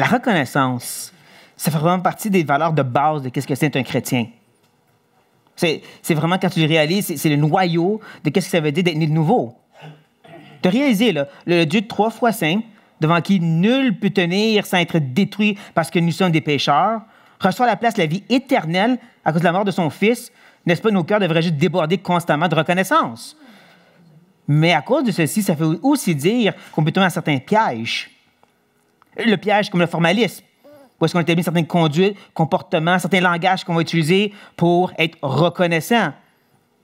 la reconnaissance, ça fait vraiment partie des valeurs de base de qu'est-ce que c'est un chrétien. C'est vraiment, quand tu le réalises, c'est le noyau de qu'est-ce que ça veut dire d'être né de nouveau. De réaliser, là, le Dieu 3 fois saint, devant qui nul peut tenir sans être détruit parce que nous sommes des pécheurs, reçoit à la place la vie éternelle à cause de la mort de son Fils. N'est-ce pas, nos cœurs devraient juste déborder constamment de reconnaissance. Mais à cause de ceci, ça veut aussi dire qu'on peut tomber dans certains pièges. Le piège comme le formalisme, où est-ce qu'on établit certaines conduites, comportements, certains langages qu'on va utiliser pour être reconnaissant.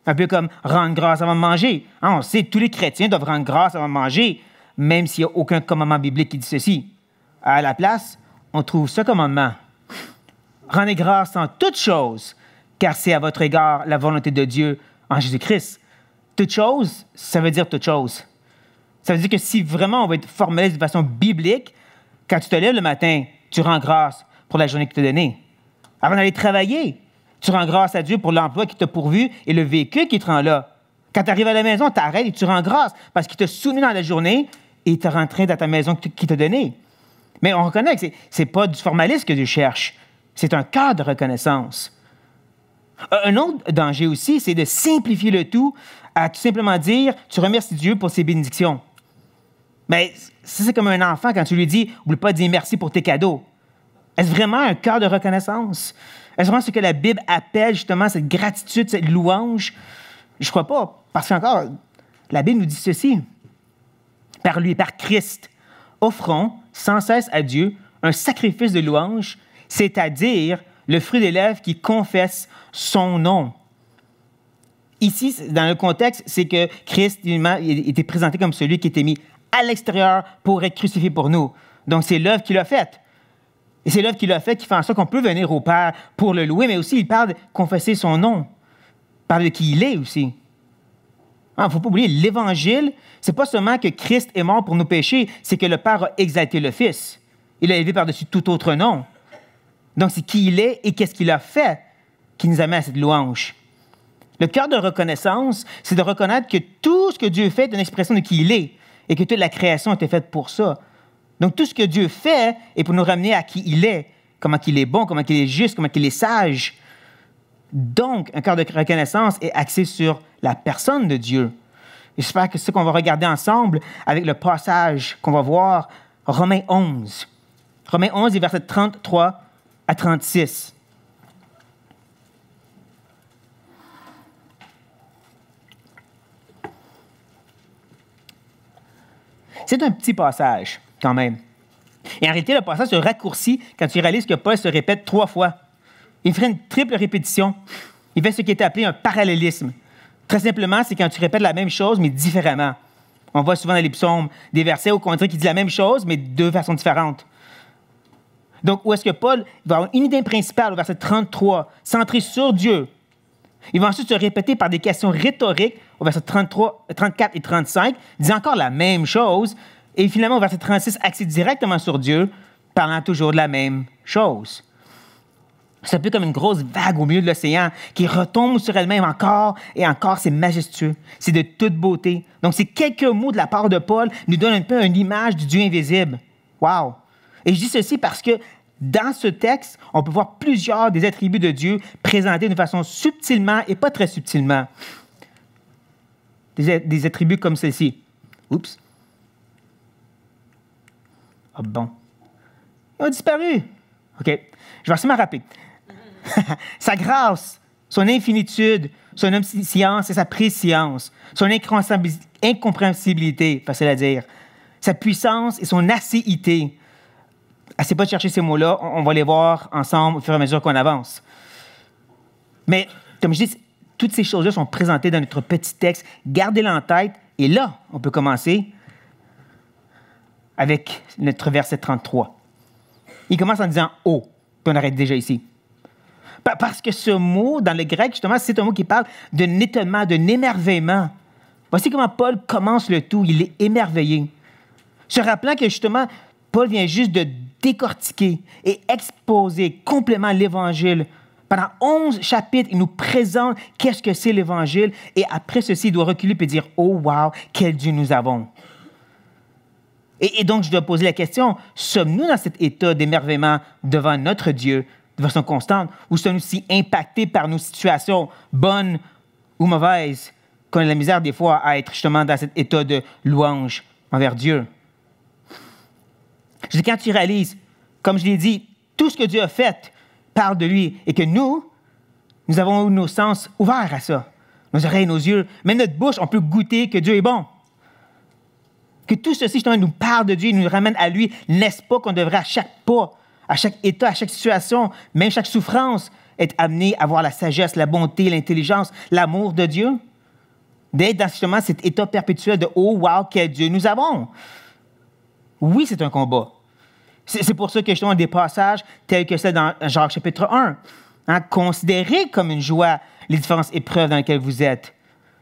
Un peu comme rendre grâce avant de manger. On sait que tous les chrétiens doivent rendre grâce avant de manger, même s'il n'y a aucun commandement biblique qui dit ceci. À la place, on trouve ce commandement. Rendez grâce en toutes choses, car c'est à votre égard la volonté de Dieu en Jésus-Christ. Toute chose, ça veut dire toute chose. Ça veut dire que si vraiment on va être formaliste de façon biblique, quand tu te lèves le matin, tu rends grâce pour la journée qu'il t'a donnée. Avant d'aller travailler, tu rends grâce à Dieu pour l'emploi qu'il t'a pourvu et le véhicule qui te rend là. Quand tu arrives à la maison, tu arrêtes et tu rends grâce parce qu'il t'a soutenu dans la journée et tu es rentré dans ta maison qu'il t'a donnée. Mais on reconnaît que ce n'est pas du formalisme que Dieu cherche. C'est un cœur de reconnaissance. Un autre danger aussi, c'est de simplifier le tout à tout simplement dire « tu remercies Dieu pour ses bénédictions ». Mais ça, c'est comme un enfant quand tu lui dis « oublie pas de dire merci pour tes cadeaux ». Est-ce vraiment un cœur de reconnaissance? Est-ce vraiment ce que la Bible appelle justement cette gratitude, cette louange? Je ne crois pas, parce qu'encore, la Bible nous dit ceci. Par lui, par Christ, offrons sans cesse à Dieu un sacrifice de louange, c'est-à-dire le fruit des lèvres qui confesse son nom. Ici, dans le contexte, c'est que Christ il était présenté comme celui qui était mis à l'extérieur pour être crucifié pour nous. Donc, c'est l'œuvre qu'il a faite. Et c'est l'œuvre qu'il a faite qui fait en sorte qu'on peut venir au Père pour le louer, mais aussi, il parle de confesser son nom. Il parle de qui il est aussi. Il ne faut pas oublier, l'Évangile, ce n'est pas seulement que Christ est mort pour nos péchés, c'est que le Père a exalté le Fils. Il l'a élevé par-dessus tout autre nom. Donc, c'est qui il est et qu'est-ce qu'il a fait qui nous amène à cette louange. Le cœur de reconnaissance, c'est de reconnaître que tout ce que Dieu fait est une expression de qui il est et que toute la création a été faite pour ça. Donc, tout ce que Dieu fait est pour nous ramener à qui il est, comment il est bon, comment il est juste, comment il est sage. Donc, un cœur de reconnaissance est axé sur la personne de Dieu. Et j'espère que c'est ce qu'on va regarder ensemble avec le passage qu'on va voir, Romains 11. Romains 11, les versets 33 à 36. C'est un petit passage, quand même. Et en réalité, le passage se raccourcit quand tu réalises que Paul se répète 3 fois. Il ferait une triple répétition. Il fait ce qui est appelé un parallélisme. Très simplement, c'est quand tu répètes la même chose, mais différemment. On voit souvent dans les psaumes des versets où on dirait qu'il dit la même chose, mais de 2 façons différentes. Donc, où est-ce que Paul va avoir une idée principale au verset 33, centrée sur Dieu. Il va ensuite se répéter par des questions rhétoriques au verset 33, 34 et 35, disant encore la même chose, et finalement au verset 36, axé directement sur Dieu, parlant toujours de la même chose. C'est un peu comme une grosse vague au milieu de l'océan qui retombe sur elle-même encore et encore. C'est majestueux. C'est de toute beauté. Donc, ces quelques mots de la part de Paul nous donnent un peu une image du Dieu invisible. Wow! Et je dis ceci parce que dans ce texte, on peut voir plusieurs des attributs de Dieu présentés de façon subtilement et pas très subtilement. Des attributs comme ceci. Oups. Ah bon. Ils ont disparu. OK. Je vais essayer de me rappeler. Sa grâce, son infinitude, son omniscience et sa préscience, son incompréhensibilité, facile à dire, sa puissance et son acéité. Essayez pas de chercher ces mots-là, on va les voir ensemble au fur et à mesure qu'on avance. Mais, comme je dis, toutes ces choses-là sont présentées dans notre petit texte. Gardez-les en tête. Et là, on peut commencer avec notre verset 33. Il commence en disant « oh », puis on arrête déjà ici. Parce que ce mot, dans le grec, justement, c'est un mot qui parle d'un étonnement, d'un émerveillement. Voici comment Paul commence le tout. Il est émerveillé. Se rappelant que, justement, Paul vient juste de décortiquer et exposer complètement l'Évangile. Pendant 11 chapitres, il nous présente qu'est-ce que c'est l'Évangile. Et après ceci, il doit reculer et dire « oh, wow, quel Dieu nous avons ». Et donc, je dois poser la question, sommes-nous dans cet état d'émerveillement devant notre Dieu de façon constante, ou sommes-nous si impactés par nos situations, bonnes ou mauvaises, qu'on a la misère des fois à être justement dans cet état de louange envers Dieu? Je dis, quand tu réalises, comme je l'ai dit, tout ce que Dieu a fait parle de lui, et que nous avons nos sens ouverts à ça, nos oreilles, nos yeux, même notre bouche, on peut goûter que Dieu est bon. Que tout ceci, justement, nous parle de Dieu, nous ramène à lui. N'est-ce pas qu'on devrait à chaque pas, à chaque état, à chaque situation, même chaque souffrance, être amené à voir la sagesse, la bonté, l'intelligence, l'amour de Dieu? D'être dans justement cet état perpétuel de « Oh, wow, quel Dieu nous avons! » Oui, c'est un combat. C'est pour ça que justement des passages tels que ceux dans Jacques chapitre 1, considérez comme une joie les différentes épreuves dans lesquelles vous êtes.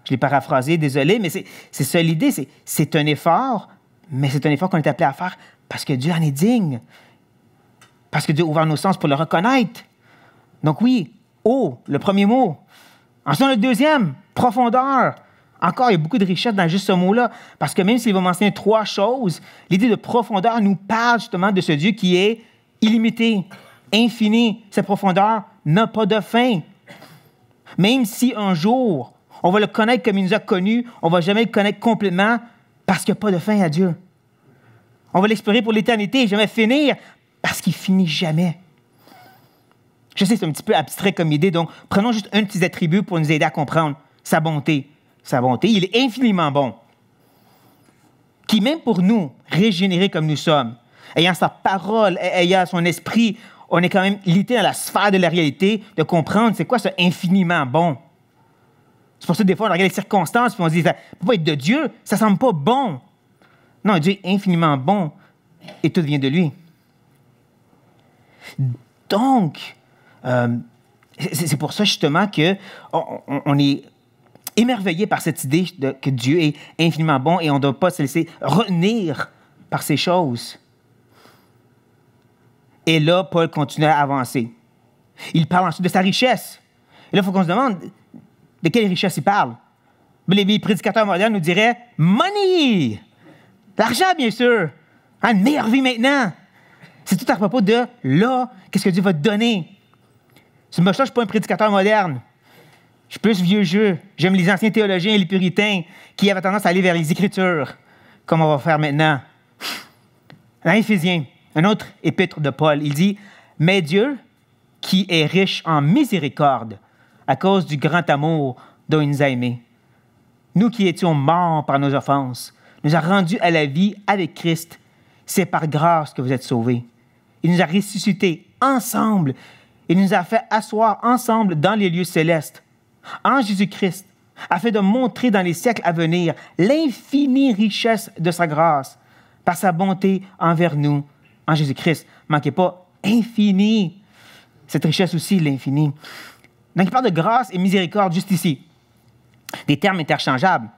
Je l'ai paraphrasé, désolé, mais c'est ça l'idée. C'est un effort, mais c'est un effort qu'on est appelé à faire parce que Dieu en est digne. Parce que Dieu a ouvert nos sens pour le reconnaître. Donc oui, haut, le premier mot. Ensuite, le deuxième, profondeur. Encore, il y a beaucoup de richesse dans juste ce mot-là. Parce que même s'il va mentionner 3 choses, l'idée de profondeur nous parle justement de ce Dieu qui est illimité, infini. Cette profondeur n'a pas de fin. Même si un jour, on va le connaître comme il nous a connus, on ne va jamais le connaître complètement parce qu'il n'y a pas de fin à Dieu. On va l'explorer pour l'éternité et jamais finir parce qu'il finit jamais. Je sais, c'est un petit peu abstrait comme idée, donc prenons juste un petit attribut pour nous aider à comprendre sa bonté. Sa bonté, il est infiniment bon. Qui, même pour nous, régénérés comme nous sommes, ayant sa parole, ayant son esprit, on est quand même limité dans la sphère de la réalité de comprendre c'est quoi ce infiniment bon. C'est pour ça que des fois, on regarde les circonstances et on se dit, ça ne peut pas être de Dieu, ça ne semble pas bon. Non, Dieu est infiniment bon et tout vient de lui. Donc, c'est pour ça justement qu'on est émerveillé par cette idée que Dieu est infiniment bon et on ne doit pas se laisser retenir par ces choses. Et là, Paul continue à avancer. Il parle ensuite de sa richesse. Et là, il faut qu'on se demande de quelle richesse il parle. Les prédicateurs modernes nous diraient « money ». L'argent, bien sûr. Une meilleure vie maintenant. C'est tout à propos de là, qu'est-ce que Dieu va te donner. Je ne suis pas un prédicateur moderne. Je suis plus vieux jeu. J'aime les anciens théologiens et les puritains qui avaient tendance à aller vers les Écritures, comme on va faire maintenant. Dans Éphésiens, un autre épître de Paul, il dit « Mais Dieu, qui est riche en miséricorde, à cause du grand amour dont il nous a aimés, nous qui étions morts par nos offenses, nous a rendus à la vie avec Christ. C'est par grâce que vous êtes sauvés. Il nous a ressuscités ensemble. Il nous a fait asseoir ensemble dans les lieux célestes, en Jésus-Christ, afin de montrer dans les siècles à venir l'infinie richesse de sa grâce, par sa bonté envers nous, en Jésus-Christ. Manquez pas, infini. Cette richesse aussi, l'infini. Donc, il parle de grâce et miséricorde juste ici. Des termes interchangeables.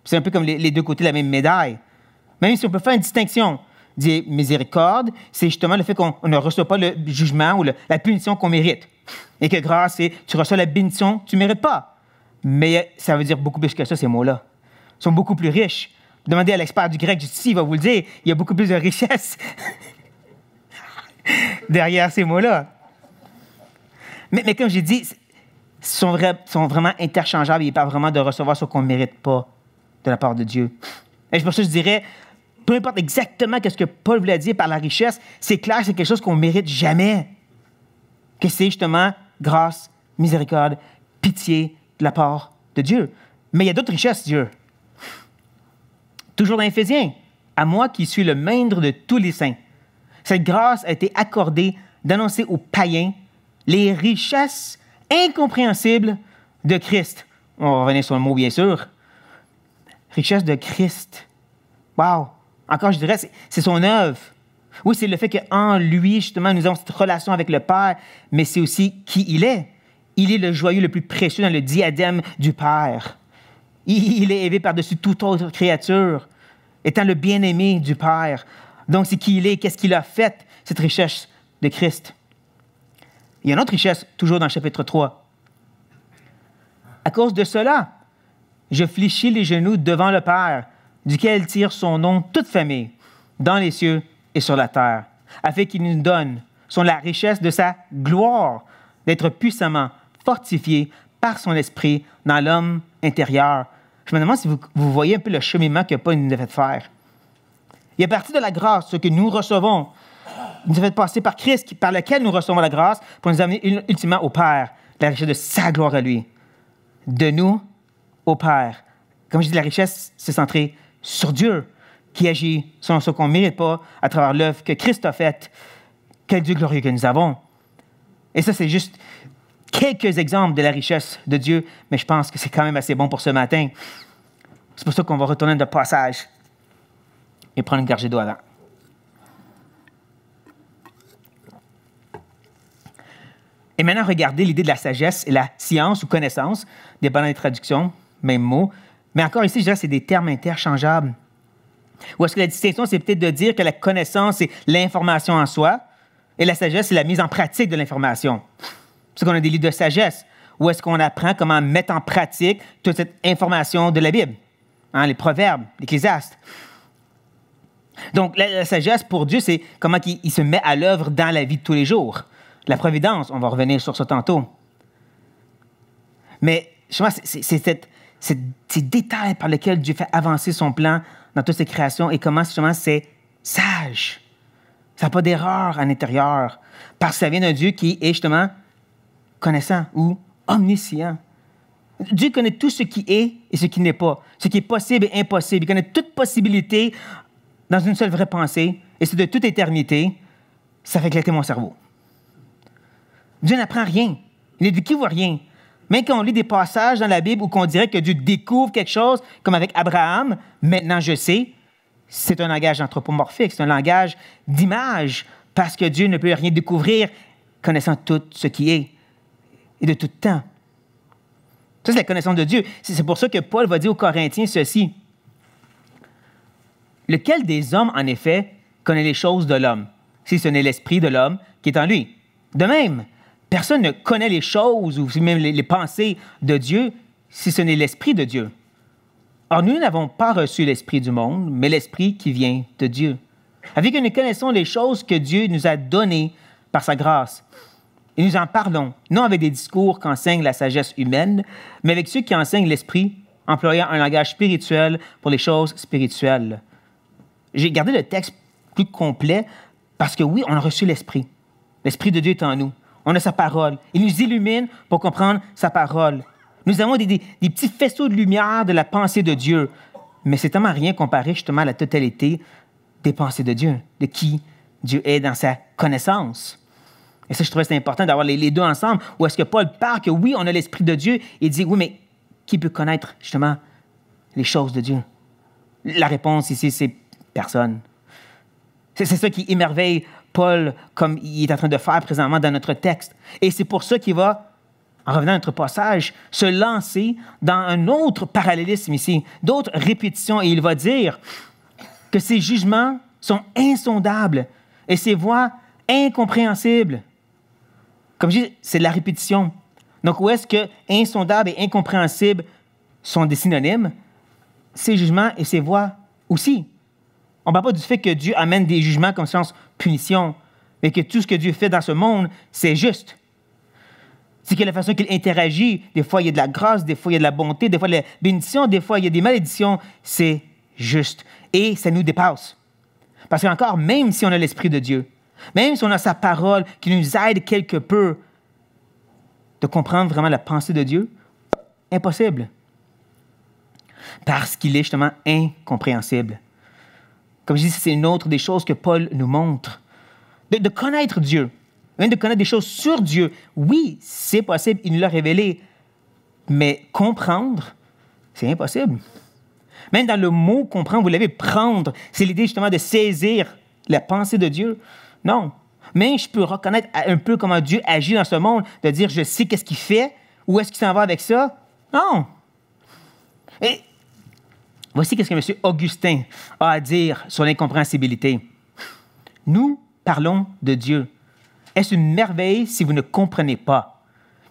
C'est un peu comme les deux côtés de la même médaille. Même si on peut faire une distinction. Dire miséricorde, c'est justement le fait qu'on ne reçoit pas le jugement ou la punition qu'on mérite. Et que grâce, c'est tu reçois la bénédiction que tu ne mérites pas. Mais ça veut dire beaucoup plus que ça, ces mots-là. Ils sont beaucoup plus riches. Demandez à l'expert du grec juste ici, il va vous le dire. Il y a beaucoup plus de richesse derrière ces mots-là. Mais comme j'ai dit, sont vraiment interchangeables. Ils parlent vraiment de recevoir ce qu'on ne mérite pas de la part de Dieu. Et pour ça, je dirais, peu importe exactement ce que Paul voulait dire par la richesse, c'est clair, c'est quelque chose qu'on ne mérite jamais. Que c'est justement grâce, miséricorde, pitié de la part de Dieu. Mais il y a d'autres richesses, Dieu. Toujours dans Éphésiens, à moi qui suis le maître de tous les saints, cette grâce a été accordée d'annoncer aux païens les richesses incompréhensibles de Christ. On va revenir sur le mot, bien sûr. Richesse de Christ. Wow! Encore, je dirais, c'est son œuvre. Oui, c'est le fait qu'en lui, justement, nous avons cette relation avec le Père, mais c'est aussi qui il est. Il est le joyau le plus précieux dans le diadème du Père. Il est élevé par-dessus toute autre créature, étant le bien-aimé du Père. Donc, c'est qui il est, qu'est-ce qu'il a fait, cette richesse de Christ. Il y a une autre richesse, toujours dans le chapitre 3. À cause de cela, je fléchis les genoux devant le Père, duquel tire son nom toute famille, dans les cieux et sur la terre, afin qu'il nous donne, selon la richesse de sa gloire, d'être puissamment fortifiés par son esprit dans l'homme intérieur. Je me demande si vous voyez un peu le cheminement que Paul nous a fait faire. Il est parti de la grâce, ce que nous recevons. Il nous a fait passer par Christ, par lequel nous recevons la grâce, pour nous amener ultimement au Père, la richesse de sa gloire à lui. De nous au Père. Comme je dis, la richesse, c'est centré sur Dieu, qui agit selon ce qu'on ne mérite pas à travers l'œuvre que Christ a faite. Quel Dieu glorieux que nous avons. Et ça, c'est juste quelques exemples de la richesse de Dieu, mais je pense que c'est quand même assez bon pour ce matin. C'est pour ça qu'on va retourner de passage et prendre une gorgée d'eau avant. Et maintenant, regardez l'idée de la sagesse et la science ou connaissance, dépendant des traductions, même mot. Mais encore ici, je dirais que c'est des termes interchangeables. Ou est-ce que la distinction, c'est peut-être de dire que la connaissance, c'est l'information en soi, et la sagesse, c'est la mise en pratique de l'information. C'est qu'on a des livres de sagesse. Où est-ce qu'on apprend comment mettre en pratique toute cette information de la Bible? Hein, les proverbes, l'Ecclésiaste. Donc, la sagesse pour Dieu, c'est comment il se met à l'œuvre dans la vie de tous les jours. La providence, on va revenir sur ça tantôt. Mais, justement, c'est ces détails par lesquels Dieu fait avancer son plan dans toutes ses créations et comment, justement, c'est sage. Ça n'a pas d'erreur à l'intérieur. Parce que ça vient d'un Dieu qui est, justement, connaissant ou omniscient. Dieu connaît tout ce qui est et ce qui n'est pas, ce qui est possible et impossible. Il connaît toute possibilité dans une seule vraie pensée, et c'est de toute éternité. Ça fait éclater mon cerveau. Dieu n'apprend rien. Il ne découvre rien. Même quand on lit des passages dans la Bible où on dirait que Dieu découvre quelque chose, comme avec Abraham, maintenant je sais, c'est un langage anthropomorphique, c'est un langage d'image, parce que Dieu ne peut rien découvrir connaissant tout ce qui est et de tout temps. Ça, c'est la connaissance de Dieu. C'est pour ça que Paul va dire aux Corinthiens ceci. Lequel des hommes, en effet, connaît les choses de l'homme, si ce n'est l'esprit de l'homme qui est en lui? De même, personne ne connaît les choses ou même les pensées de Dieu si ce n'est l'esprit de Dieu. Or, nous n'avons pas reçu l'esprit du monde, mais l'esprit qui vient de Dieu. Avec que nous connaissons les choses que Dieu nous a données par sa grâce. Et nous en parlons, non avec des discours qu'enseigne la sagesse humaine, mais avec ceux qui enseignent l'esprit, employant un langage spirituel pour les choses spirituelles. J'ai gardé le texte plus complet parce que oui, on a reçu l'esprit. L'esprit de Dieu est en nous. On a sa parole. Il nous illumine pour comprendre sa parole. Nous avons des petits faisceaux de lumière de la pensée de Dieu. Mais c'est tellement rien comparé justement à la totalité des pensées de Dieu, de qui Dieu est dans sa connaissance. Et ça, je trouvais que c'est important d'avoir les deux ensemble. Où est-ce que Paul parle que oui, on a l'Esprit de Dieu et dit, oui, mais qui peut connaître justement les choses de Dieu? La réponse ici, c'est personne. C'est ça qui émerveille Paul comme il est en train de faire présentement dans notre texte. Et c'est pour ça qu'il va, en revenant à notre passage, se lancer dans un autre parallélisme ici, d'autres répétitions. Et il va dire que ses jugements sont insondables et ses voies incompréhensibles. Comme je dis, c'est de la répétition. Donc, où est-ce que insondable et incompréhensible sont des synonymes? Ses jugements et ses voies aussi. On ne parle pas du fait que Dieu amène des jugements comme sens punition, mais que tout ce que Dieu fait dans ce monde, c'est juste. C'est que la façon qu'il interagit, des fois il y a de la grâce, des fois il y a de la bonté, des fois il y a de la bénédiction, des fois il y a des malédictions, c'est juste. Et ça nous dépasse. Parce qu'encore, même si on a l'Esprit de Dieu, même si on a sa parole qui nous aide quelque peu de comprendre vraiment la pensée de Dieu, impossible. Parce qu'il est justement incompréhensible. Comme je dis, c'est une autre des choses que Paul nous montre. De connaître Dieu, même de connaître des choses sur Dieu. Oui, c'est possible, il nous l'a révélé. Mais comprendre, c'est impossible. Même dans le mot comprendre, vous l'avez, prendre, c'est l'idée justement de saisir la pensée de Dieu. Non. Mais je peux reconnaître un peu comment Dieu agit dans ce monde, de dire je sais qu'est-ce qu'il fait, où est-ce qu'il s'en va avec ça. Non. Et voici qu'est-ce que M. Augustin a à dire sur l'incompréhensibilité. Nous parlons de Dieu. Est-ce une merveille si vous ne comprenez pas?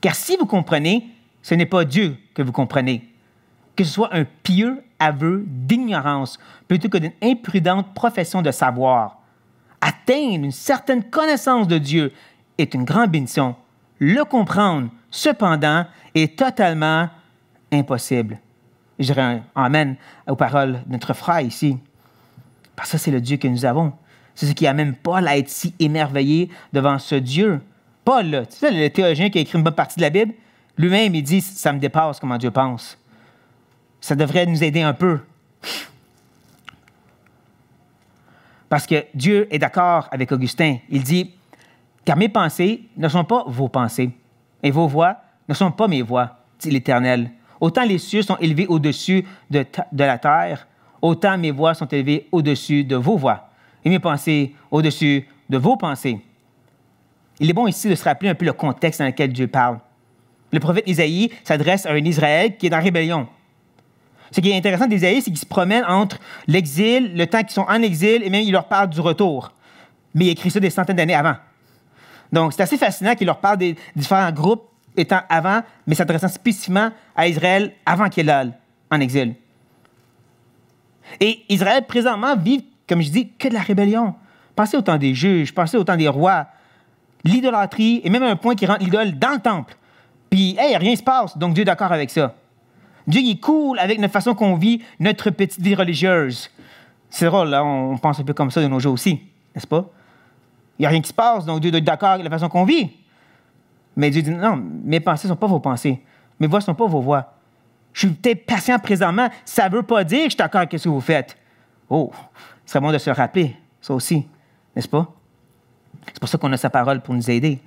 Car si vous comprenez, ce n'est pas Dieu que vous comprenez. que ce soit un pieux aveu d'ignorance plutôt que d'une imprudente profession de savoir. Atteindre une certaine connaissance de Dieu est une grande bénédiction. Le comprendre, cependant, est totalement impossible. Je dirais un amen aux paroles de notre frère ici. Parce que c'est le Dieu que nous avons. C'est ce qui amène Paul à être si émerveillé devant ce Dieu. Paul, là, tu sais, le théologien qui a écrit une bonne partie de la Bible, lui-même, il dit, ça me dépasse comment Dieu pense. Ça devrait nous aider un peu. Parce que Dieu est d'accord avec Augustin. Il dit, car mes pensées ne sont pas vos pensées, et vos voix ne sont pas mes voix, dit l'Éternel. Autant les cieux sont élevés au-dessus de la terre, autant mes voix sont élevées au-dessus de vos voix, et mes pensées au-dessus de vos pensées. Il est bon ici de se rappeler un peu le contexte dans lequel Dieu parle. Le prophète Isaïe s'adresse à un Israël qui est en rébellion. Ce qui est intéressant d'Isaïe, c'est qu'il se promène entre l'exil, le temps qu'ils sont en exil, et même il leur parle du retour. Mais il écrit ça des centaines d'années avant. Donc, c'est assez fascinant qu'il leur parle des différents groupes étant avant, mais s'adressant spécifiquement à Israël avant qu'il aille en exil. Et Israël, présentement, vit, comme je dis, que de la rébellion. Pensez au temps des juges, pensez au temps des rois. L'idolâtrie, et même un point qui rentre l'idole dans le temple. Puis, hey, rien ne se passe, donc Dieu est d'accord avec ça. Dieu il est cool avec notre façon qu'on vit notre petite vie religieuse. C'est drôle, là, on pense un peu comme ça de nos jours aussi, n'est-ce pas? Il n'y a rien qui se passe, donc Dieu doit être d'accord avec la façon qu'on vit. Mais Dieu dit, non, mes pensées ne sont pas vos pensées. Mes voix ne sont pas vos voix. Je suis peut-être patient présentement. Ça ne veut pas dire que je suis d'accord avec ce que vous faites. Oh, ce serait bon de se le rappeler, ça aussi, n'est-ce pas? C'est pour ça qu'on a sa parole pour nous aider.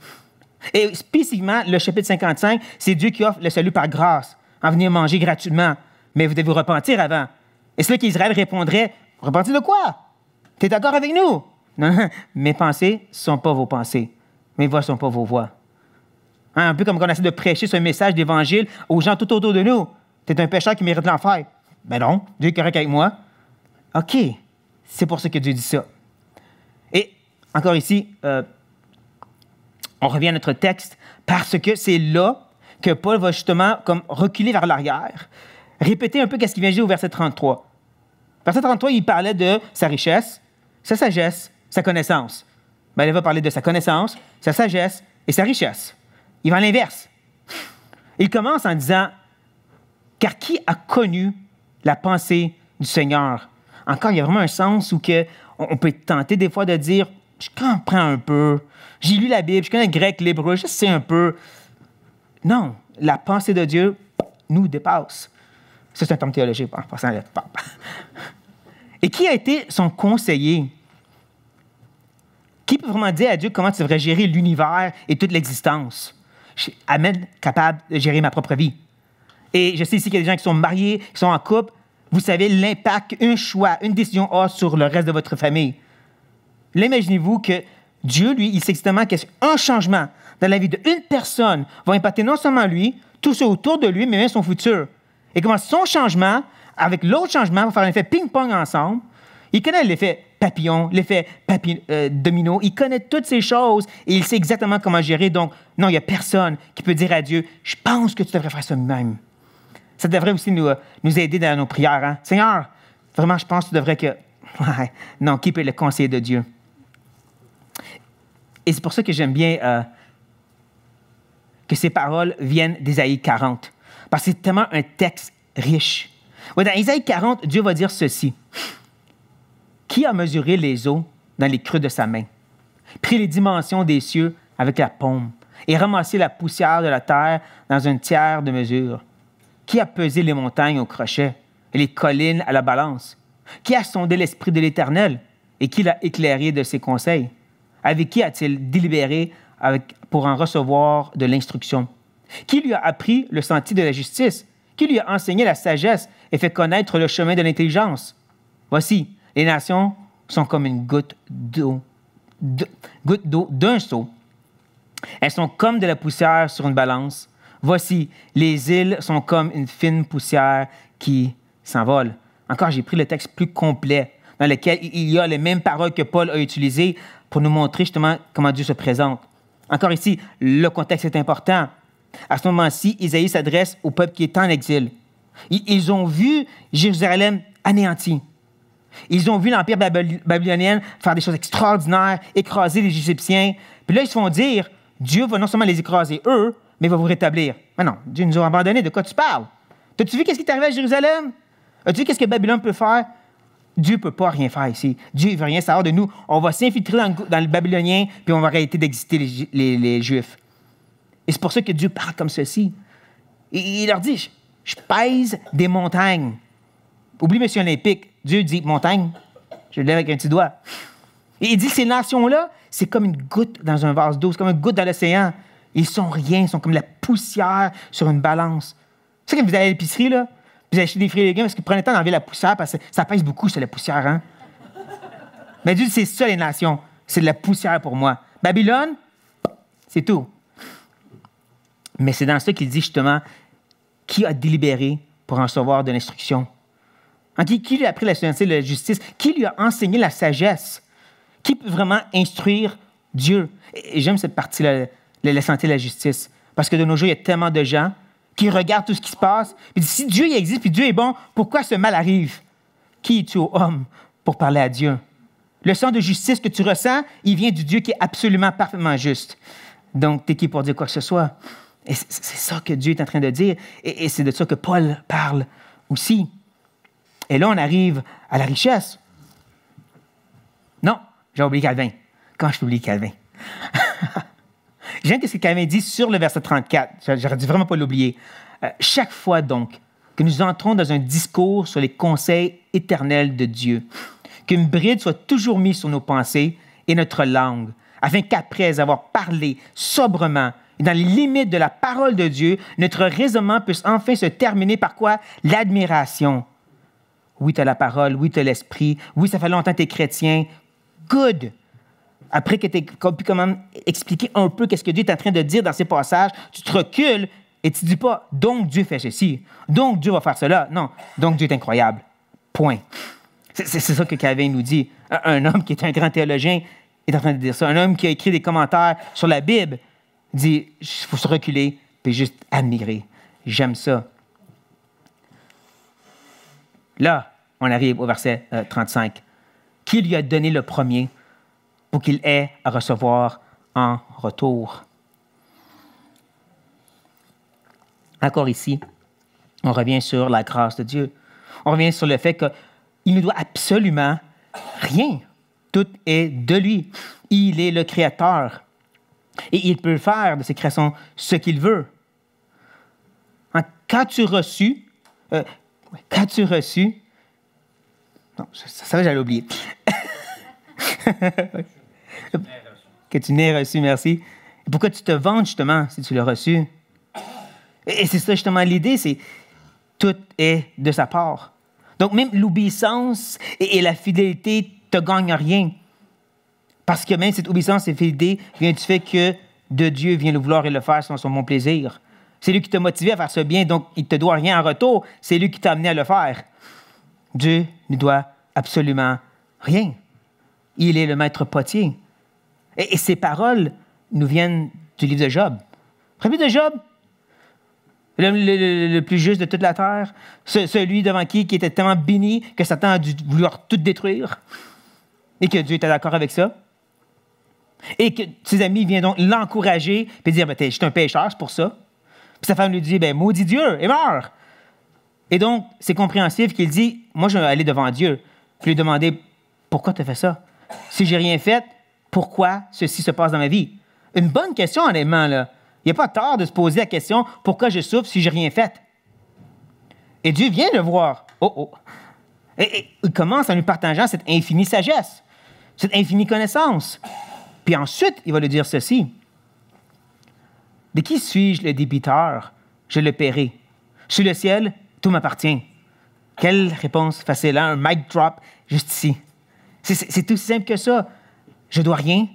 Et spécifiquement, le chapitre 55, c'est Dieu qui offre le salut par grâce, en venir manger gratuitement. Mais vous devez vous repentir avant. Et c'est là qu'Israël répondrait, repentir de quoi? Tu es d'accord avec nous? Non, non, mes pensées ne sont pas vos pensées. Mes voix ne sont pas vos voix. Hein, un peu comme quand on essaie de prêcher ce message d'évangile aux gens tout autour de nous. Tu es un pécheur qui mérite l'enfer. Ben non, Dieu est correct avec moi. OK, c'est pour ça que Dieu dit ça. Et encore ici, on revient à notre texte parce que c'est là que Paul va justement comme reculer vers l'arrière, répéter un peu ce qu'il vient de dire au verset 33. Verset 33, il parlait de sa richesse, sa sagesse, sa connaissance. Ben, il va parler de sa connaissance, sa sagesse et sa richesse. Il va à l'inverse. Il commence en disant « Car qui a connu la pensée du Seigneur? » Encore, il y a vraiment un sens où on peut être tenté des fois de dire « Je comprends un peu, j'ai lu la Bible, je connais le grec, l'hébreu, je sais un peu. » Non, la pensée de Dieu nous dépasse. Ça, c'est un terme théologique, en passant. Et qui a été son conseiller? Qui peut vraiment dire à Dieu comment tu devrais gérer l'univers et toute l'existence? Je suis à peine capable de gérer ma propre vie. Et je sais ici qu'il y a des gens qui sont mariés, qui sont en couple. Vous savez l'impact qu'un choix, une décision a sur le reste de votre famille. Là, imaginez-vous que Dieu, lui, il sait exactement qu'un changement dans la vie d'une personne va impacter non seulement lui, tous ceux autour de lui, mais même son futur. Et comment son changement, avec l'autre changement, va faire un effet ping-pong ensemble. Il connaît l'effet papillon, l'effet domino. Il connaît toutes ces choses et il sait exactement comment gérer. Donc, non, il n'y a personne qui peut dire à Dieu, « Je pense que tu devrais faire ça même. » Ça devrait aussi nous aider dans nos prières. Hein? Seigneur, vraiment, je pense que tu devrais que... non, qui peut être le conseiller de Dieu? Et c'est pour ça que j'aime bien que ces paroles viennent d'Ésaïe 40. Parce que c'est tellement un texte riche. Ouais, dans Ésaïe 40, Dieu va dire ceci. « Qui a mesuré les eaux dans les creux de sa main, pris les dimensions des cieux avec la paume et ramassé la poussière de la terre dans un tiers de mesure? Qui a pesé les montagnes au crochet et les collines à la balance? Qui a sondé l'esprit de l'Éternel et qui l'a éclairé de ses conseils? Avec qui a-t-il délibéré pour en recevoir de l'instruction? Qui lui a appris le sentier de la justice? Qui lui a enseigné la sagesse et fait connaître le chemin de l'intelligence? Voici, les nations sont comme une goutte d'eau d'un seau. Elles sont comme de la poussière sur une balance. Voici, les îles sont comme une fine poussière qui s'envole. Encore, j'ai pris le texte plus complet, dans lequel il y a les mêmes paroles que Paul a utilisées pour nous montrer justement comment Dieu se présente. Encore ici, le contexte est important. À ce moment-ci, Isaïe s'adresse au peuple qui est en exil. Ils ont vu Jérusalem anéantie. Ils ont vu l'Empire babylonien faire des choses extraordinaires, écraser les Égyptiens. Puis là, ils se font dire, Dieu va non seulement les écraser eux, mais il va vous rétablir. Mais non, Dieu nous a abandonnés. De quoi tu parles? As-tu vu qu'est-ce qui est arrivé à Jérusalem? As-tu vu qu'est-ce que Babylone peut faire? Dieu ne peut pas rien faire ici. Dieu ne veut rien savoir de nous. On va s'infiltrer dans le babylonien, puis on va arrêter d'exister les Juifs. Et c'est pour ça que Dieu parle comme ceci. Et il leur dit, je pèse des montagnes. Oublie Monsieur Olympique. Dieu dit, montagne, je le lève avec un petit doigt. Et il dit, ces nations-là, c'est comme une goutte dans un vase d'eau, c'est comme une goutte dans l'océan. Ils sont rien, ils sont comme la poussière sur une balance. Tu sais, quand vous allez à l'épicerie, là, vous achetez des fruits et légumes, parce que prenez le temps d'enlever la poussière, parce que ça pèse beaucoup, c'est la poussière, hein? Mais Dieu dit, c'est ça les nations. C'est de la poussière pour moi. Babylone, c'est tout. Mais c'est dans ça qu'il dit justement, qui a délibéré pour en recevoir de l'instruction? Hein, qui lui a appris la souveraineté de la justice? Qui lui a enseigné la sagesse? Qui peut vraiment instruire Dieu? Et j'aime cette partie-là, la santé de la justice. Parce que de nos jours, il y a tellement de gens qui regardent tout ce qui se passe. Puis si Dieu il existe, puis Dieu est bon, pourquoi ce mal arrive? Qui es-tu, homme, pour parler à Dieu? Le sens de justice que tu ressens, il vient du Dieu qui est absolument parfaitement juste. Donc, t'es qui pour dire quoi que ce soit? Et c'est ça que Dieu est en train de dire. Et c'est de ça que Paul parle aussi. Et là, on arrive à la richesse. Non, j'ai oublié Calvin. Quand je oublie Calvin? J'aime ce que Calvin dit sur le verset 34. J'aurais dû vraiment pas l'oublier. Chaque fois, donc, que nous entrons dans un discours sur les conseils éternels de Dieu, qu'une bride soit toujours mise sur nos pensées et notre langue, afin qu'après avoir parlé sobrement et dans les limites de la parole de Dieu, notre raisonnement puisse enfin se terminer par quoi? L'admiration. Oui, tu as la parole. Oui, tu as l'esprit. Oui, ça fait longtemps que tu es chrétien. Good. Après que tu aies pu quand même expliquer un peu ce que Dieu est en train de dire dans ces passages, tu te recules et tu ne dis pas « donc Dieu fait ceci »,« donc Dieu va faire cela ». Non, « donc Dieu est incroyable ». Point. C'est ça que Calvin nous dit. Un homme qui est un grand théologien est en train de dire ça. Un homme qui a écrit des commentaires sur la Bible dit « il faut se reculer et juste admirer ». J'aime ça. Là, on arrive au verset 35. Qui lui a donné le premier pour qu'il ait à recevoir en retour? Encore ici, on revient sur la grâce de Dieu. On revient sur le fait qu'il ne doit absolument rien. Tout est de lui. Il est le Créateur. Et il peut faire de ses créations ce qu'il veut. Qu'as-tu reçu? Qu'as-tu reçu? Non, ça j'allais oublier. Que tu n'aies reçu, merci. Et pourquoi tu te vantes, justement, si tu l'as reçu? Et c'est ça, justement, l'idée, c'est tout est de sa part. Donc, même l'obéissance et la fidélité ne te gagnent rien. Parce que même cette obéissance et fidélité vient du fait que de Dieu vient le vouloir et le faire selon son bon plaisir. C'est lui qui t'a motivé à faire ce bien, donc il ne te doit rien en retour. C'est lui qui t'a amené à le faire. Dieu ne doit absolument rien. Il est le maître potier. Et ces paroles nous viennent du livre de Job. Vous vous rappelez de Job? L'homme le plus juste de toute la terre. Celui devant qui était tellement béni que Satan a dû vouloir tout détruire. Et que Dieu était d'accord avec ça. Et que ses amis viennent donc l'encourager et dire, je suis un pécheur, c'est pour ça. Puis sa femme lui dit, maudit Dieu, et meurs. Et donc, c'est compréhensif qu'il dit, moi, je vais aller devant Dieu. Puis lui demander, pourquoi tu as fait ça? Si j'ai rien fait, pourquoi ceci se passe dans ma vie? Une bonne question, honnêtement, là. Il n'y a pas tort de se poser la question, pourquoi je souffre si j'ai rien fait? Et Dieu vient le voir. Et il commence en lui partageant cette infinie sagesse, cette infinie connaissance. Puis ensuite, il va lui dire ceci. De qui suis-je le débiteur? Je le paierai. Sur le ciel, tout m'appartient. Quelle réponse facile, hein? Un mic drop juste ici. C'est aussi simple que ça. Je ne dois rien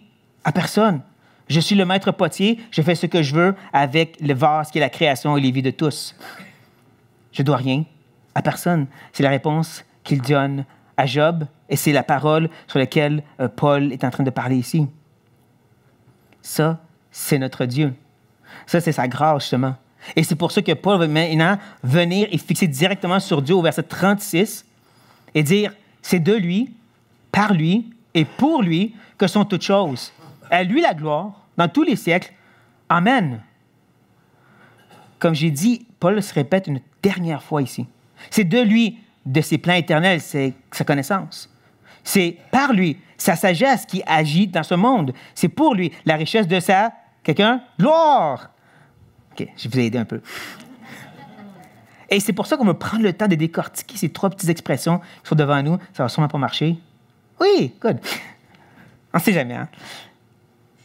à personne. Je suis le maître potier. Je fais ce que je veux avec le vase qui est la création et les vies de tous. Je ne dois rien à personne. C'est la réponse qu'il donne à Job et c'est la parole sur laquelle Paul est en train de parler ici. Ça, c'est notre Dieu. Ça, c'est sa grâce, justement. Et c'est pour ça que Paul va maintenant venir et fixer directement sur Dieu au verset 36 et dire, c'est de lui, par lui et pour lui que sont toutes choses. À lui la gloire dans tous les siècles. Amen. Comme j'ai dit, Paul se répète une dernière fois ici. C'est de lui, de ses plans éternels, c'est sa connaissance. C'est par lui, sa sagesse qui agit dans ce monde. C'est pour lui, la richesse de sa, quelqu'un? Gloire! OK, je vous ai aidé un peu. Et c'est pour ça qu'on va prendre le temps de décortiquer ces 3 petites expressions qui sont devant nous. Ça va sûrement pas marcher. Oui, good. On ne sait jamais, hein?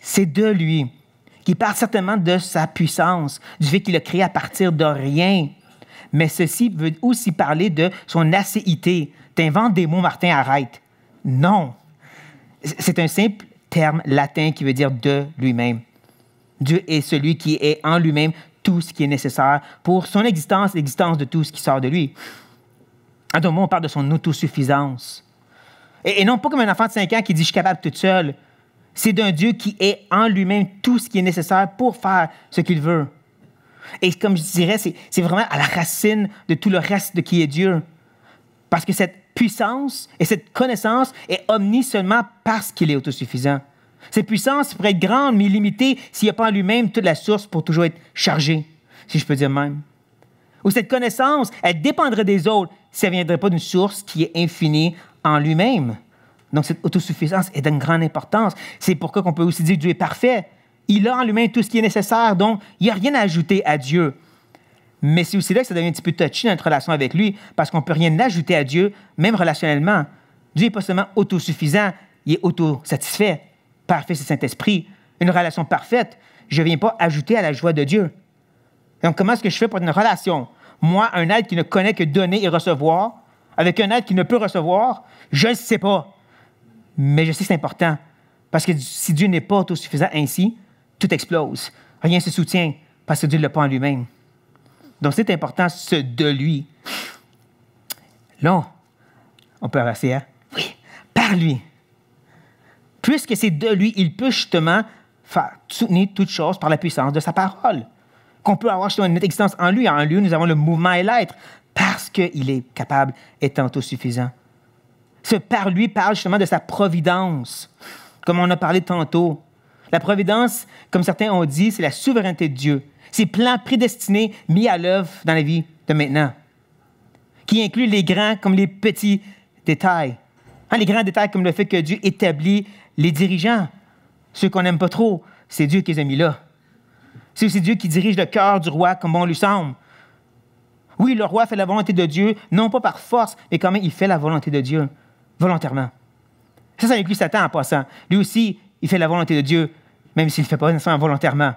C'est de lui, qui parle certainement de sa puissance, du fait qu'il a créé à partir de rien. Mais ceci veut aussi parler de son acéité. T'inventes des mots, Martin, arrête. Non. C'est un simple terme latin qui veut dire de lui-même. Dieu est celui qui est en lui-même tout ce qui est nécessaire pour son existence, l'existence de tout ce qui sort de lui. En d'autres mots, on parle de son autosuffisance. Et non pas comme un enfant de 5 ans qui dit « je suis capable toute seule ». C'est d'un Dieu qui est en lui-même tout ce qui est nécessaire pour faire ce qu'il veut. Et comme je dirais, c'est vraiment à la racine de tout le reste de qui est Dieu. Parce que cette puissance et cette connaissance est omnie seulement parce qu'il est autosuffisant. Cette puissance pourrait être grande, mais limitée s'il n'y a pas en lui-même toute la source pour toujours être chargé, si je peux dire même. Ou cette connaissance, elle dépendrait des autres si elle ne viendrait pas d'une source qui est infinie en lui-même. Donc, cette autosuffisance est d'une grande importance. C'est pourquoi on peut aussi dire que Dieu est parfait. Il a en lui-même tout ce qui est nécessaire, donc il n'y a rien à ajouter à Dieu. Mais c'est aussi là que ça devient un petit peu touchy dans notre relation avec lui, parce qu'on ne peut rien ajouter à Dieu, même relationnellement. Dieu n'est pas seulement autosuffisant, il est autosatisfait. Parfait, c'est Saint-Esprit. Une relation parfaite, je ne viens pas ajouter à la joie de Dieu. Donc, comment est-ce que je fais pour une relation? Moi, un être qui ne connaît que donner et recevoir, avec un être qui ne peut recevoir, je ne sais pas. Mais je sais que c'est important. Parce que si Dieu n'est pas autosuffisant ainsi, tout explose. Rien ne se soutient parce que Dieu ne l'a pas en lui-même. Donc, c'est important, ce de lui. Là, on peut avancer, hein? Oui, par lui. Puisque c'est de lui, il peut justement faire soutenir toutes choses par la puissance de sa parole. Qu'on peut avoir justement notre existence en lui. En lui, nous avons le mouvement et l'être parce qu'il est capable, étant autosuffisant. Ce par lui parle justement de sa providence, comme on a parlé tantôt. La providence, comme certains ont dit, c'est la souveraineté de Dieu. Ses plans prédestinés mis à l'œuvre dans la vie de maintenant, qui inclut les grands comme les petits détails. Les grands détails comme le fait que Dieu établit les dirigeants. Ceux qu'on n'aime pas trop, c'est Dieu qui les a mis là. C'est aussi Dieu qui dirige le cœur du roi comme bon lui semble. Oui, le roi fait la volonté de Dieu, non pas par force, mais quand même, il fait la volonté de Dieu, volontairement. Ça inclut Satan en passant. Lui aussi, il fait la volonté de Dieu, même s'il ne le fait pas nécessairement volontairement,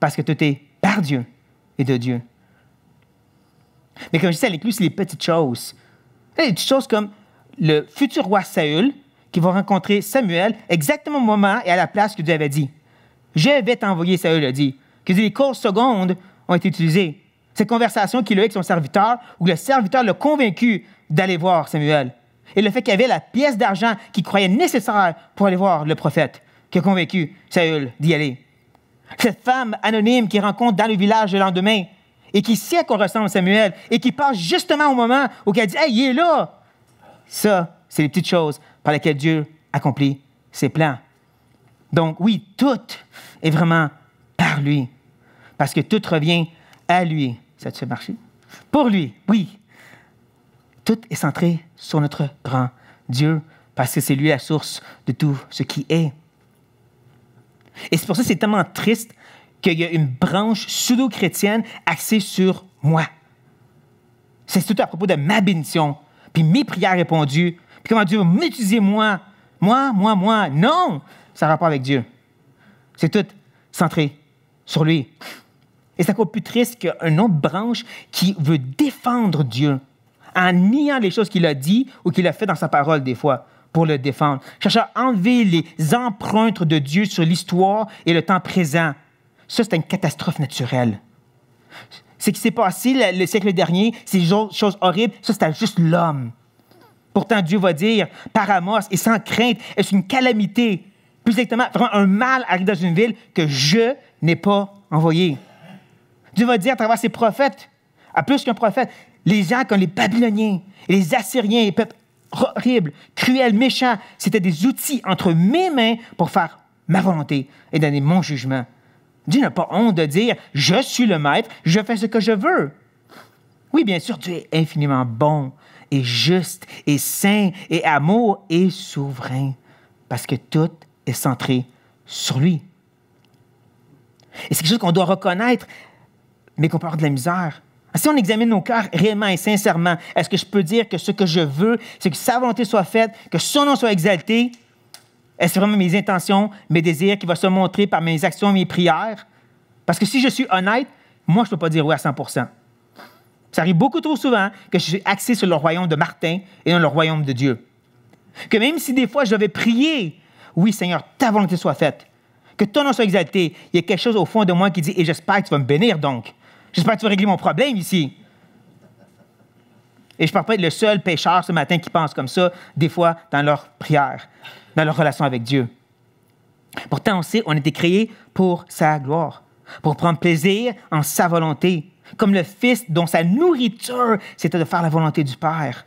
parce que tout est par Dieu et de Dieu. Mais comme je dis, ça inclut aussi les petites choses. Les petites choses comme le futur roi Saül, qui va rencontrer Samuel exactement au moment et à la place que Dieu avait dit. « Je vais t'envoyer », Saül a dit. Que les courtes secondes ont été utilisées. Cette conversation qu'il a eue avec son serviteur, où le serviteur l'a convaincu d'aller voir Samuel. Et le fait qu'il y avait la pièce d'argent qu'il croyait nécessaire pour aller voir le prophète, qui a convaincu Saül d'y aller. Cette femme anonyme qu'il rencontre dans le village le lendemain et qui sait qu'on ressemble à Samuel et qui passe justement au moment où elle dit « Hey, il est là! » Ça, c'est les petites choses par lesquelles Dieu accomplit ses plans. Donc oui, tout est vraiment par lui, parce que tout revient à lui. Ça te fait marcher? Pour lui, oui. Tout est centré sur notre grand Dieu, parce que c'est lui la source de tout ce qui est. Et c'est pour ça que c'est tellement triste qu'il y a une branche pseudo-chrétienne axée sur moi. C'est tout à propos de ma bénédiction, puis mes prières répondues, puis comment Dieu va m'utiliser moi. Moi. Non! Ça a rapport avec Dieu. C'est tout centré sur lui. Et c'est encore plus triste qu'une autre branche qui veut défendre Dieu en niant les choses qu'il a dit ou qu'il a fait dans sa parole des fois pour le défendre. Cherche à enlever les empreintes de Dieu sur l'histoire et le temps présent. Ça, c'est une catastrophe naturelle. Ce qui s'est passé le siècle dernier, ces choses horribles, ça, c'était juste l'homme. Pourtant, Dieu va dire, par Amos et sans crainte, est-ce une calamité, plus exactement, vraiment un mal arrive dans une ville que je n'ai pas envoyé. Dieu va dire à travers ses prophètes, à plus qu'un prophète, les gens comme les Babyloniens, et les Assyriens, les peuples horribles, cruels, méchants, c'était des outils entre mes mains pour faire ma volonté et donner mon jugement. Dieu n'a pas honte de dire, je suis le maître, je fais ce que je veux. Oui, bien sûr, Dieu est infiniment bon et juste et saint et amour et souverain parce que tout est centré sur lui. Et c'est quelque chose qu'on doit reconnaître, mais qu'on peut avoir de la misère. Si on examine nos cœurs réellement et sincèrement, est-ce que je peux dire que ce que je veux, c'est que sa volonté soit faite, que son nom soit exalté? Est-ce vraiment mes intentions, mes désirs qui vont se montrer par mes actions, mes prières? Parce que si je suis honnête, moi, je ne peux pas dire oui à 100%. Ça arrive beaucoup trop souvent que je suis axé sur le royaume de Martin et non le royaume de Dieu. Que même si des fois je vais prier, oui, Seigneur, ta volonté soit faite, que ton nom soit exalté, il y a quelque chose au fond de moi qui dit, et j'espère que tu vas me bénir donc. J'espère que tu vas régler mon problème ici. Et je ne parle pas être le seul pécheur ce matin qui pense comme ça, des fois, dans leur prière, dans leur relation avec Dieu. Pourtant, on sait, on a été créés pour sa gloire, pour prendre plaisir en sa volonté, comme le Fils dont sa nourriture, c'était de faire la volonté du Père.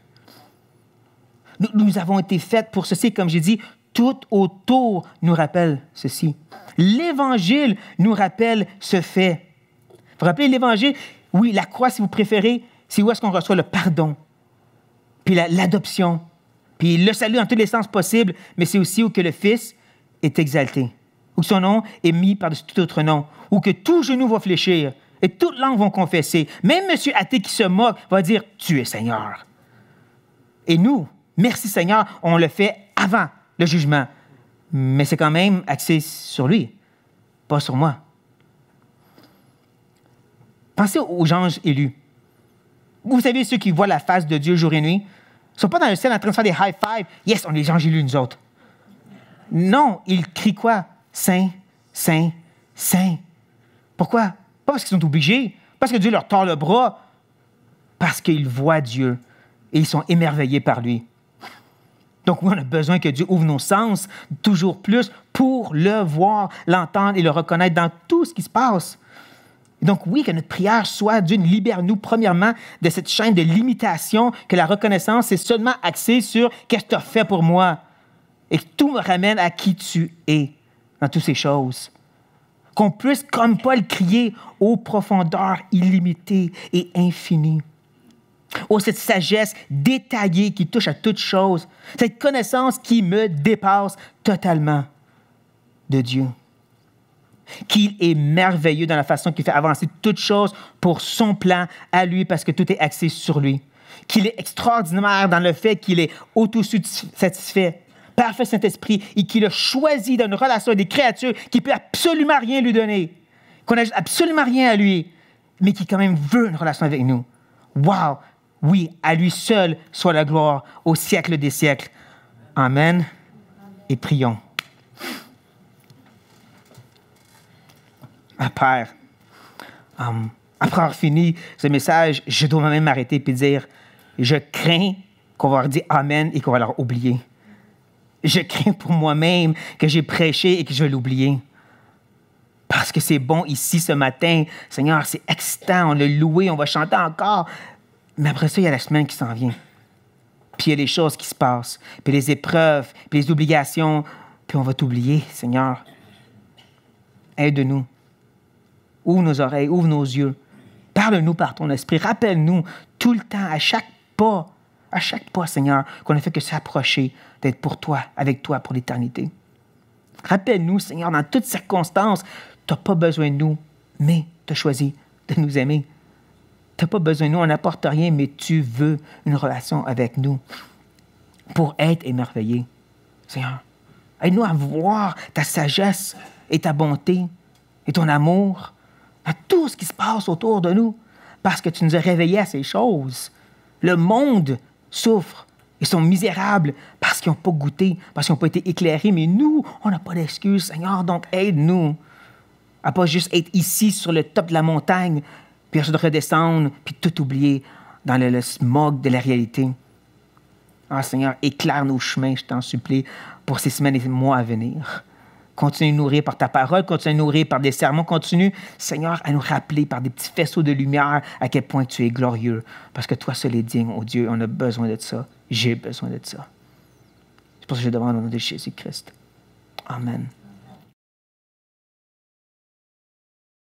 Nous avons été faits pour ceci, comme j'ai dit, tout autour nous rappelle ceci. L'Évangile nous rappelle ce fait. Vous vous rappelez l'Évangile? Oui, la croix, si vous préférez, c'est où est-ce qu'on reçoit le pardon, puis l'adoption, puis le salut dans tous les sens possibles, mais c'est aussi où que le Fils est exalté, où son nom est mis par-dessus tout autre nom, où que tout genou va fléchir et toutes langues vont confesser. Même monsieur athée qui se moque va dire « Tu es Seigneur ». Et nous, merci Seigneur, on le fait avant le jugement, mais c'est quand même axé sur lui, pas sur moi. Pensez aux anges élus. Vous savez, ceux qui voient la face de Dieu jour et nuit, ne sont pas dans le ciel en train de faire des high-fives. Yes, on est les anges élus, nous autres. Non, ils crient quoi? Saint, Saint, Saint. Pourquoi? Pas parce qu'ils sont obligés, parce que Dieu leur tord le bras, parce qu'ils voient Dieu et ils sont émerveillés par lui. Donc oui, on a besoin que Dieu ouvre nos sens toujours plus pour le voir, l'entendre et le reconnaître dans tout ce qui se passe. Donc oui, que notre prière soit, Dieu, libère-nous premièrement de cette chaîne de limitation, que la reconnaissance est seulement axée sur qu'est-ce que tu as fait pour moi et que tout me ramène à qui tu es dans toutes ces choses. Qu'on puisse, comme Paul, crier aux profondeurs illimitées et infinies. Oh, cette sagesse détaillée qui touche à toutes choses, cette connaissance qui me dépasse totalement de Dieu. Qu'il est merveilleux dans la façon qu'il fait avancer toutes choses pour son plan à lui parce que tout est axé sur lui. Qu'il est extraordinaire dans le fait qu'il est autosatisfait, parfait Saint-Esprit et qu'il a choisi dans une relation avec des créatures qui ne peut absolument rien lui donner, qu'on n'a absolument rien à lui, mais qui quand même veut une relation avec nous. Wow! Oui, à lui seul soit la gloire au siècle des siècles. Amen. Et prions. Père, après avoir fini ce message, je dois même m'arrêter et dire, je crains qu'on va leur dire Amen et qu'on va leur oublier. Je crains pour moi-même que j'ai prêché et que je vais l'oublier. Parce que c'est bon ici ce matin. Seigneur, c'est excitant, on l'a loué, on va chanter encore. Mais après ça, il y a la semaine qui s'en vient. Puis il y a les choses qui se passent, puis les épreuves, puis les obligations, puis on va t'oublier, Seigneur. Aide-nous. Ouvre nos oreilles, ouvre nos yeux. Parle-nous par ton esprit. Rappelle-nous tout le temps, à chaque pas, Seigneur, qu'on ne fait que s'approcher d'être pour toi, avec toi, pour l'éternité. Rappelle-nous, Seigneur, dans toutes circonstances, tu n'as pas besoin de nous, mais tu as choisi de nous aimer. Tu n'as pas besoin de nous, on n'apporte rien, mais tu veux une relation avec nous pour être émerveillé. Seigneur, aide-nous à voir ta sagesse et ta bonté et ton amour dans tout ce qui se passe autour de nous parce que tu nous as réveillés à ces choses. Le monde souffre. Ils sont misérables parce qu'ils n'ont pas goûté, parce qu'ils n'ont pas été éclairés. Mais nous, on n'a pas d'excuses, Seigneur. Donc, aide-nous à pas juste être ici sur le top de la montagne, puis ensuite redescendre, puis tout oublier dans le smog de la réalité. Ah, Seigneur, éclaire nos chemins, je t'en supplie, pour ces semaines et mois à venir. Continue à nous nourrir par ta parole, continue à nous nourrir par des sermons, continue, Seigneur, à nous rappeler par des petits faisceaux de lumière à quel point tu es glorieux. Parce que toi seul es digne, oh Dieu, on a besoin de ça. J'ai besoin de ça. C'est pour ça que je demande au nom de Jésus-Christ. Amen.